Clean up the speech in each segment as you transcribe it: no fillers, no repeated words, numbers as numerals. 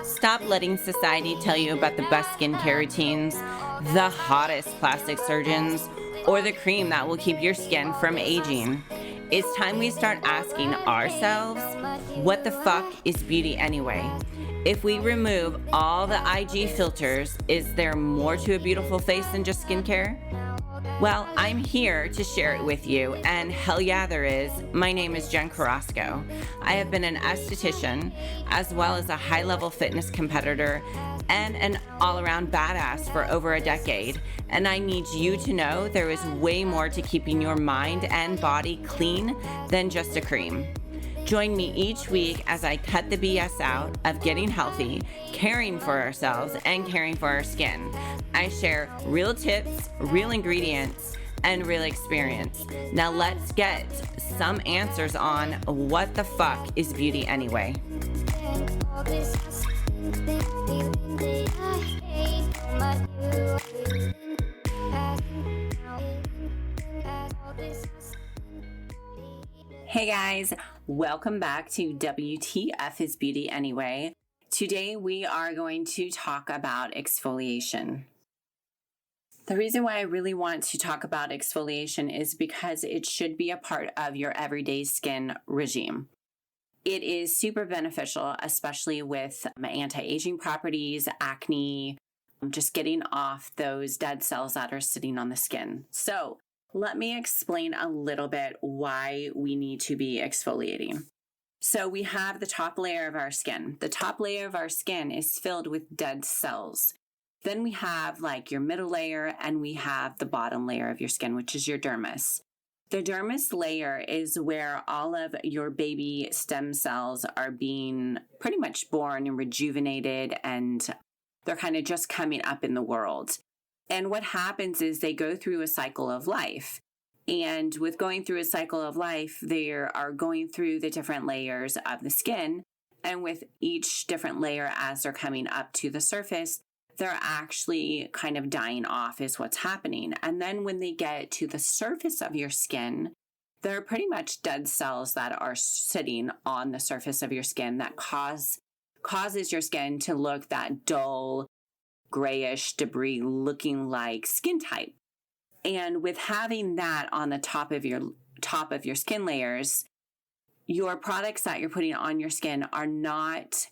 Stop letting society tell you about the best skincare routines, the hottest plastic surgeons, or the cream that will keep your skin from aging. It's time we start asking ourselves, what the fuck is beauty anyway? If we remove all the IG filters, is there more to a beautiful face than just skincare? Well, I'm here to share it with you, and hell yeah, there is. My name is Jen Carrasco. I have been an esthetician, as well as a high-level fitness competitor, and an all-around badass for over a decade. And I need you to know there is way more to keeping your mind and body clean than just a cream. Join me each week as I cut the BS out of getting healthy, caring for ourselves, and caring for our skin. I share real tips, real ingredients, and real experience. Now let's get some answers on what the fuck is beauty anyway. Hey guys, welcome back to WTF is Beauty Anyway. Today we are going to talk about exfoliation. The reason why I really want to talk about exfoliation is because it should be a part of your everyday skin regime. It is super beneficial, especially with anti-aging properties, acne, just getting off those dead cells that are sitting on the skin. So let me explain a little bit why we need to be exfoliating. So we have the top layer of our skin. The top layer of our skin is filled with dead cells. Then we have like your middle layer, and we have the bottom layer of your skin, which is your dermis. The dermis layer is where all of your baby stem cells are being pretty much born and rejuvenated, and they're kind of just coming up in the world. And what happens is they go through a cycle of life. And with going through a cycle of life, they are going through the different layers of the skin. And with each different layer as they're coming up to the surface, they're actually kind of dying off is what's happening. And then when they get to the surface of your skin, they're pretty much dead cells that are sitting on the surface of your skin that causes your skin to look that dull, grayish debris looking like skin type. And with having that on the top of your skin layers, your products that you're putting on your skin are not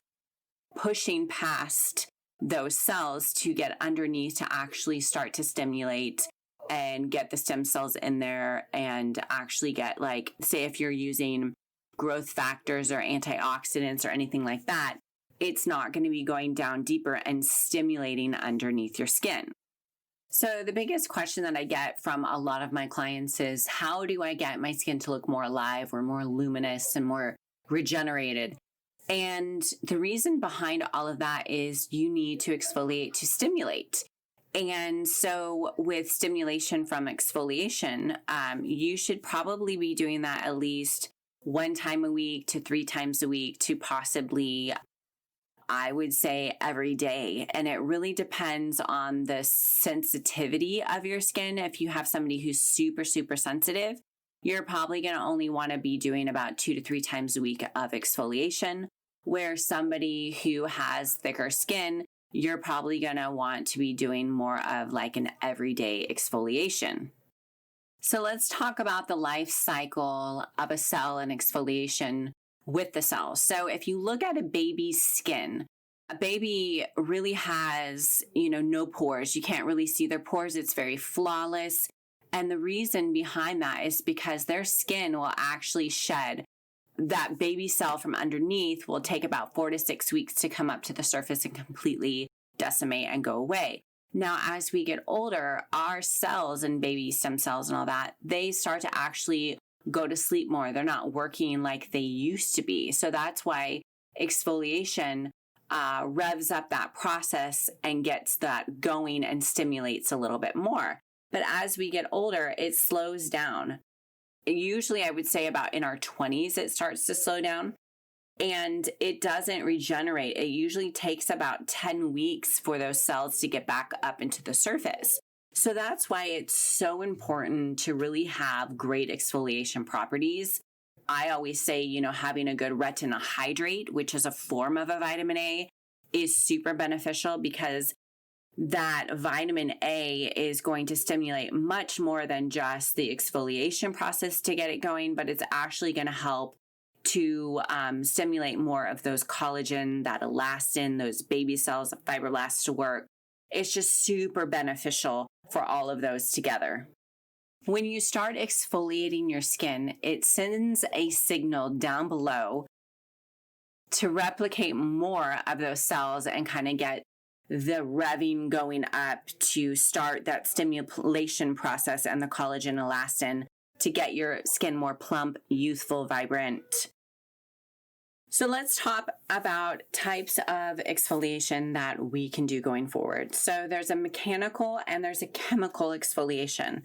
pushing past those cells to get underneath to actually start to stimulate and get the stem cells in there and actually get, like, say if you're using growth factors or antioxidants or anything like that, it's not going to be going down deeper and stimulating underneath your skin. So the biggest question that I get from a lot of my clients is, how do I get my skin to look more alive or more luminous and more regenerated? And the reason behind all of that is you need to exfoliate to stimulate. And so with stimulation from exfoliation, you should probably be doing that at least 1 time a week to 3 times a week to possibly, I would say, every day. And it really depends on the sensitivity of your skin. If you have somebody who's super, super sensitive, you're probably going to only want to be doing about 2 to 3 times a week of exfoliation. Where somebody who has thicker skin, you're probably going to want to be doing more of like an everyday exfoliation. So let's talk about the life cycle of a cell and exfoliation with the cells. So if you look at a baby's skin, a baby really has, no pores. You can't really see their pores. It's very flawless. And the reason behind that is because their skin will actually shed. That baby cell from underneath will take about 4 to 6 weeks to come up to the surface and completely decimate and go away. Now, as we get older, our cells and baby stem cells and all that, they start to actually go to sleep more. They're not working like they used to be. So that's why exfoliation revs up that process and gets that going and stimulates a little bit more. But as we get older, it slows down. Usually I would say about in our 20s, it starts to slow down and it doesn't regenerate. It usually takes about 10 weeks for those cells to get back up into the surface. So that's why it's so important to really have great exfoliation properties. I always say, having a good retina hydrate, which is a form of a vitamin A, is super beneficial because that vitamin A is going to stimulate much more than just the exfoliation process to get it going, but it's actually going to help to stimulate more of those collagen, that elastin, those baby cells, fibroblasts to work. It's just super beneficial for all of those together. When you start exfoliating your skin, it sends a signal down below to replicate more of those cells and kind of get the revving going up to start that stimulation process and the collagen elastin to get your skin more plump, youthful, vibrant. So let's talk about types of exfoliation that we can do going forward. So there's a mechanical and there's a chemical exfoliation.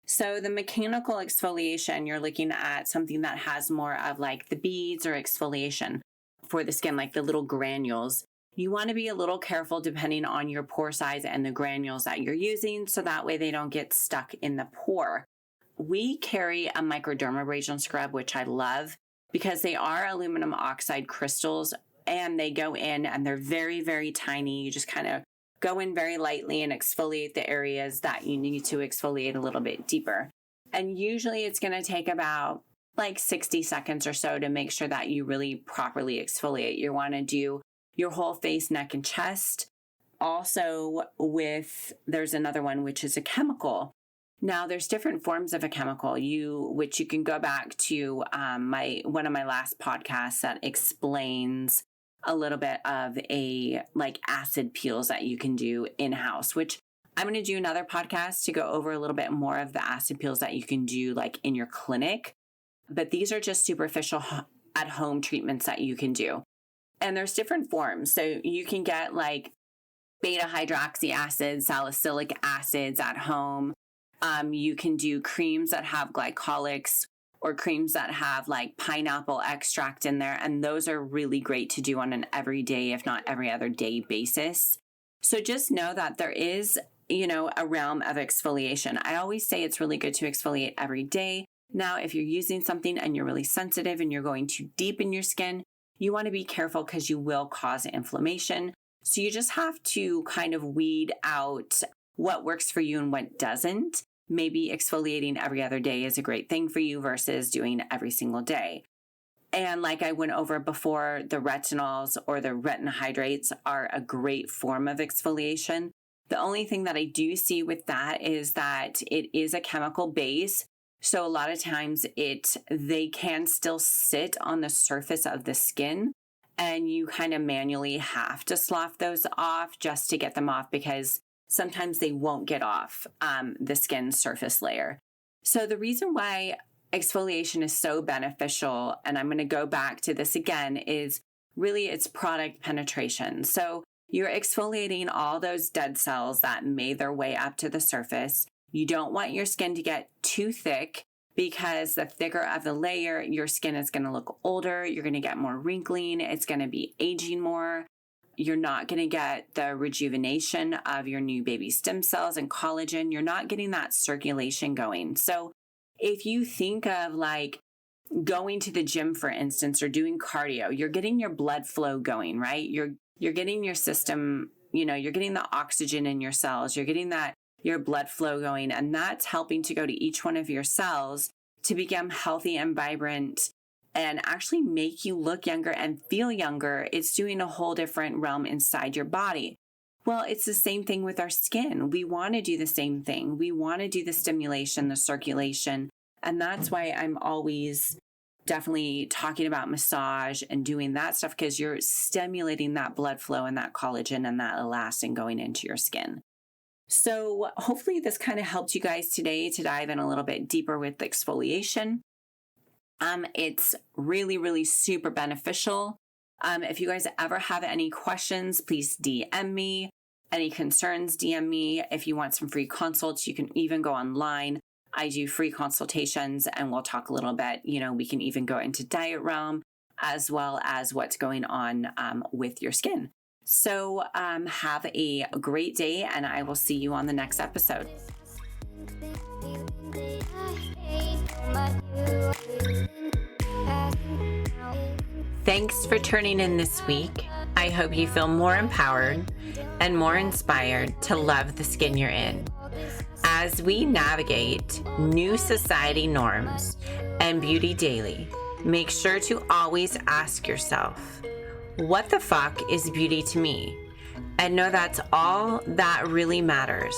So the mechanical exfoliation, you're looking at something that has more of like the beads or exfoliation for the skin, like the little granules. You want to be a little careful depending on your pore size and the granules that you're using, so that way they don't get stuck in the pore. We carry a microdermabrasion scrub, which I love because they are aluminum oxide crystals and they go in and they're very, very tiny. You just kind of go in very lightly and exfoliate the areas that you need to exfoliate a little bit deeper. And usually it's going to take about like 60 seconds or so to make sure that you really properly exfoliate. You want to do your whole face, neck, and chest. Also there's another one, which is a chemical. Now there's different forms of a chemical, which you can go back to one of my last podcasts that explains a little bit of acid peels that you can do in-house, which I'm going to do another podcast to go over a little bit more of the acid peels that you can do like in your clinic. But these are just superficial at-home treatments that you can do. And there's different forms. So you can get like beta hydroxy acid, salicylic acids at home. You can do creams that have glycolics or creams that have like pineapple extract in there. And those are really great to do on an everyday, if not every other day basis. So just know that there is, a realm of exfoliation. I always say it's really good to exfoliate every day. Now, if you're using something and you're really sensitive and you're going too deep in your skin, you want to be careful because you will cause inflammation. So you just have to kind of weed out what works for you and what doesn't. Maybe exfoliating every other day is a great thing for you versus doing it every single day. And like I went over before, the retinols or the retin hydrates are a great form of exfoliation. The only thing that I do see with that is that it is a chemical base. So a lot of times they can still sit on the surface of the skin and you kind of manually have to slough those off just to get them off because sometimes they won't get off the skin surface layer. So the reason why exfoliation is so beneficial, and I'm going to go back to this again, is really it's product penetration. So you're exfoliating all those dead cells that made their way up to the surface. You don't want your skin to get too thick because the thicker of the layer, your skin is going to look older. You're going to get more wrinkling. It's going to be aging more. You're not going to get the rejuvenation of your new baby stem cells and collagen. You're not getting that circulation going. So if you think of like going to the gym, for instance, or doing cardio, you're getting your blood flow going, right? You're getting your system, you're getting the oxygen in your cells. You're getting your blood flow going, and that's helping to go to each one of your cells to become healthy and vibrant and actually make you look younger and feel younger. It's doing a whole different realm inside your body. Well, it's the same thing with our skin. We want to do the same thing. We want to do the stimulation, the circulation. And that's why I'm always definitely talking about massage and doing that stuff, because you're stimulating that blood flow and that collagen and that elastin going into your skin. So hopefully this kind of helped you guys today to dive in a little bit deeper with exfoliation. It's really, really super beneficial. If you guys ever have any questions, please DM me. Any concerns, DM me. If you want some free consults, you can even go online. I do free consultations and we'll talk a little bit. We can even go into diet realm as well as what's going on with your skin. So have a great day and I will see you on the next episode. Thanks for tuning in this week. I hope you feel more empowered and more inspired to love the skin you're in. As we navigate new society norms and beauty daily, make sure to always ask yourself, what the fuck is beauty to me? And know that's all that really matters.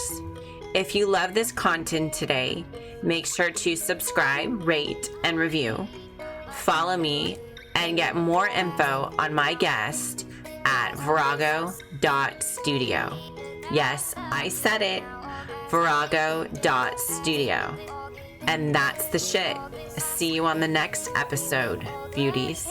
If you love this content today, make sure to subscribe, rate, and review. Follow me and get more info on my guest at virago.studio. Yes, I said it, virago.studio. And that's the shit. See you on the next episode, beauties.